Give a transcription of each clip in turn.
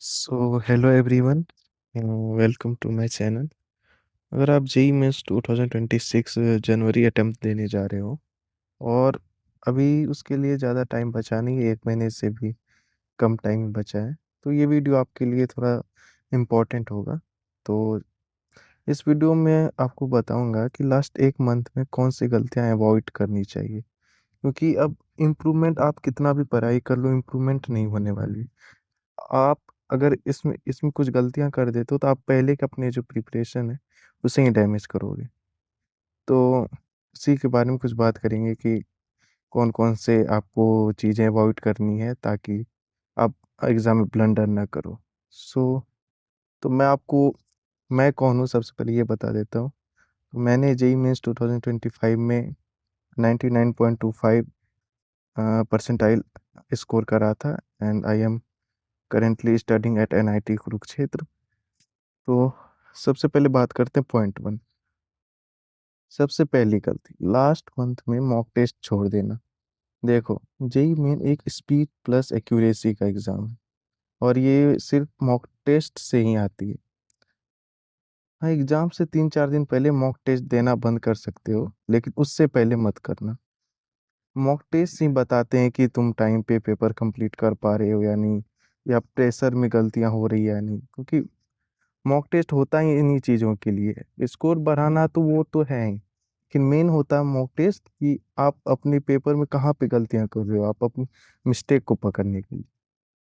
So hello everyone, welcome to my channel. अगर आप JEE mains 2026 जनवरी attempt देने जा रहे हो और अभी उसके लिए ज़्यादा टाइम बचा नहीं है, 1 महीने से भी कम टाइम बचा है, तो ये वीडियो आपके लिए थोड़ा इम्पोर्टेंट होगा। तो इस वीडियो में आपको बताऊंगा कि लास्ट 1 मंथ में कौन सी गलतियां अवॉइड करनी चाहिए, क्योंकि अब इम्प्रूवमेंट आप कितना भी पढ़ाई कर लो, इम्प्रूवमेंट नहीं होने वाली। आप अगर इसमें इसमें कुछ गलतियां कर देते हो तो आप पहले के अपने जो प्रिपरेशन है उसे ही डैमेज करोगे। तो इसी के बारे में कुछ बात करेंगे कि कौन कौन से आपको चीज़ें अवॉइड करनी है ताकि आप एग्ज़ाम में ब्लंडर ना करो। सो तो मैं कौन हूँ, सबसे पहले ये बता देता हूँ। तो मैंने जेई मेंस 2025 में 99.25 परसेंटाइल स्कोर करा था and I am currently studying at NIT Kurukshetra. तो सबसे पहले बात करते हैं पॉइंट 1। सबसे पहली गलती, लास्ट मंथ में मॉक टेस्ट छोड़ देना। देखो, जेई मेन एक स्पीड प्लस एक्यूरेसी का एग्जाम है और ये सिर्फ मॉक टेस्ट से ही आती है। हाँ, एग्जाम से 3-4 दिन पहले मॉक टेस्ट देना बंद कर सकते हो, लेकिन उससे पहले मत करना। मॉक टेस्ट ही बताते हैं कि तुम टाइम पे पेपर कंप्लीट कर पा रहे हो या नहीं, या प्रेशर में गलतियां हो रही है या नहीं, क्योंकि मॉक टेस्ट होता ही इन्हीं चीज़ों के लिए है। स्कोर बढ़ाना तो वो तो है ही, लेकिन मेन होता है मॉक टेस्ट कि आप अपने पेपर में कहाँ पे गलतियां कर रहे हो, आप अपनी मिस्टेक को पकड़ने के लिए।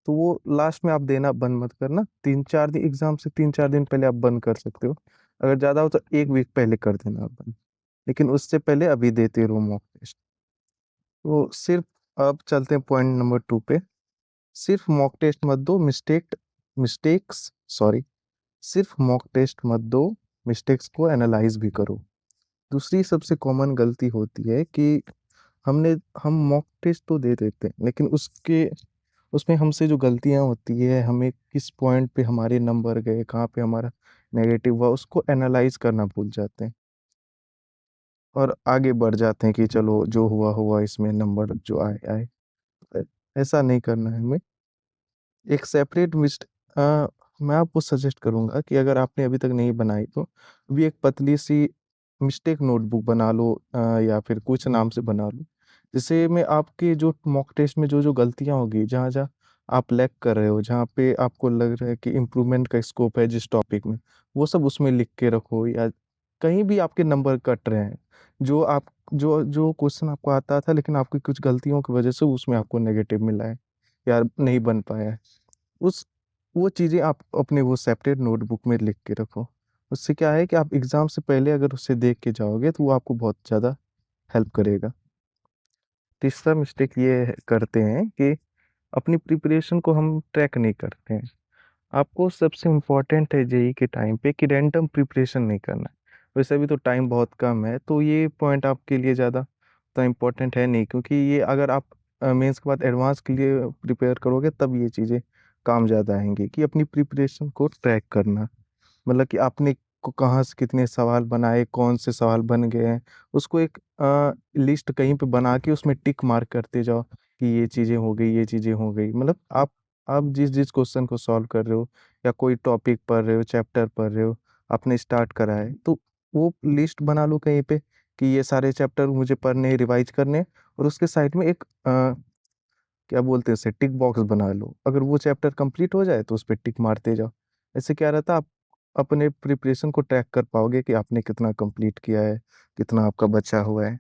तो वो लास्ट में आप देना बंद मत करना। 3-4 दिन, एग्जाम से 3-4 दिन पहले आप बंद कर सकते हो। अगर ज़्यादा हो तो 1 वीक पहले कर देना आप बंद, लेकिन उससे पहले अभी देते रहो मॉक टेस्ट। तो सिर्फ अब चलते हैं पॉइंट नंबर 2 पे। सिर्फ मॉक टेस्ट मत दो, मिस्टेक्स सॉरी सिर्फ मॉक टेस्ट मत दो, मिस्टेक्स को एनालाइज भी करो। दूसरी सबसे कॉमन गलती होती है कि हमने हम मॉक टेस्ट तो दे देते हैं, लेकिन उसके उसमें हमसे जो गलतियां होती है, हमें किस पॉइंट पे हमारे नंबर गए, कहाँ पे हमारा नेगेटिव हुआ, उसको एनालाइज करना भूल जाते हैं और आगे बढ़ जाते हैं कि चलो जो हुआ हुआ, इसमें नंबर जो आए आए। ऐसा नहीं करना है हमें। एक सेपरेट मैं आपको सजेस्ट करूंगा कि अगर आपने अभी तक नहीं बनाई तो अभी एक पतली सी मिस्टेक नोटबुक बना लो, या फिर कुछ नाम से बना लो, जिससे में आपके जो मॉक टेस्ट में जो जो गलतियां होगी, जहाँ जहाँ आप लैग कर रहे हो, जहाँ पे आपको लग रहा है कि इम्प्रूवमेंट का स्कोप है जिस टॉपिक में, वो सब उसमें लिख के रखो। या कहीं भी आपके नंबर कट रहे हैं, जो आप जो जो क्वेश्चन आपको आता था लेकिन आपकी कुछ गलतियों की वजह से उसमें आपको नेगेटिव मिला है या नहीं बन पाया है, उस वो चीज़ें आप अपने वो सेपरेट नोटबुक में लिख के रखो। उससे क्या है कि आप एग्ज़ाम से पहले अगर उसे देख के जाओगे तो वो आपको बहुत ज़्यादा हेल्प करेगा। तीसरा मिस्टेक ये करते हैं कि अपनी प्रिपरेशन को हम ट्रैक नहीं करते हैं। आपको सबसे इम्पोर्टेंट है जेई के टाइम पे कि रैंडम प्रिपरेशन नहीं करना है। वैसे भी तो टाइम बहुत कम है, तो ये पॉइंट आपके लिए ज़्यादा तो इम्पोर्टेंट है नहीं, क्योंकि ये अगर आप मेंस के बाद एडवांस के लिए प्रिपेयर करोगे तब ये चीज़ें काम ज़्यादा आएंगी। कि अपनी प्रिपरेशन को ट्रैक करना, मतलब कि आपने कहाँ से कितने सवाल बनाए, कौन से सवाल बन गए हैं, उसको एक लिस्ट कहीं पे बना के उसमें टिक मार्क करते जाओ कि ये चीज़ें हो गई, ये चीज़ें हो गई। मतलब आप जिस जिस क्वेश्चन को सॉल्व कर रहे हो या कोई टॉपिक पढ़ रहे हो, चैप्टर पढ़ रहे हो, आपने स्टार्ट करा है, तो वो लिस्ट बना लो कहीं पे कि ये सारे चैप्टर मुझे पढ़ने, रिवाइज करने। और उसके साइड में एक क्या बोलते हैं उसे, टिक बॉक्स बना लो। अगर वो चैप्टर कंप्लीट हो जाए तो उस पर टिक मारते जाओ। ऐसे क्या रहता है, आप अपने प्रिपरेशन को ट्रैक कर पाओगे कि आपने कितना कंप्लीट किया है, कितना आपका बचा हुआ है।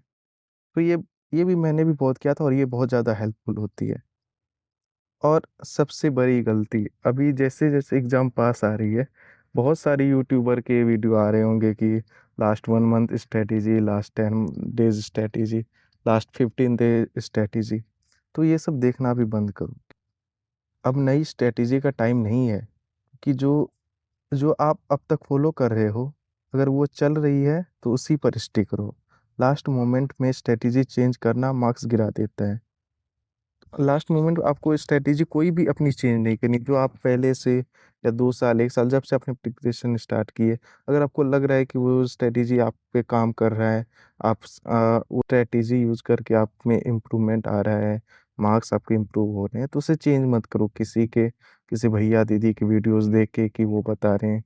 तो ये भी मैंने भी बहुत किया था और ये बहुत ज़्यादा हेल्पफुल होती है। और सबसे बड़ी गलती, अभी जैसे जैसे एग्ज़ाम पास आ रही है, बहुत सारे यूट्यूबर के वीडियो आ रहे होंगे कि last 1 month strategy, last 10 days strategy, last 15 day strategy. तो ये सब देखना भी बंद करो। अब नई स्ट्रेटेजी का टाइम नहीं है। कि जो जो आप अब तक फॉलो कर रहे हो, अगर वो चल रही है तो उसी पर स्टिक रहो। लास्ट मोमेंट में स्ट्रेटेजी चेंज करना मार्क्स गिरा देता है। लास्ट मोमेंट आपको स्ट्रेटेजी कोई भी अपनी चेंज नहीं करनी, जो आप पहले से या 2 साल 1 साल जब से अपने प्रिपरेशन स्टार्ट किए, अगर आपको लग रहा है कि वो स्ट्रेटेजी आप पे काम कर रहा है, वो स्ट्रेटेजी यूज करके आप में इम्प्रूवमेंट आ रहा है, मार्क्स आपके इम्प्रूव हो रहे हैं, तो उसे चेंज मत करो किसी के किसी भैया दीदी की वीडियोस देख के कि वो बता रहे हैं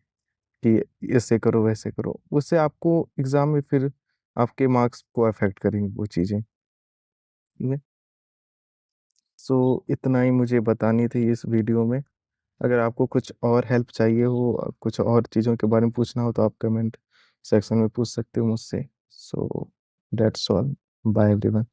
कि ऐसे करो वैसे करो, उससे आपको एग्जाम में फिर आपके मार्क्स को अफेक्ट करेंगी वो चीज़ें। ठीक है। सो इतना ही मुझे बतानी थी इस वीडियो में। अगर आपको कुछ और हेल्प चाहिए हो, कुछ और चीज़ों के बारे में पूछना हो, तो आप कमेंट सेक्शन में पूछ सकते हो मुझसे। So that's all. Bye everyone.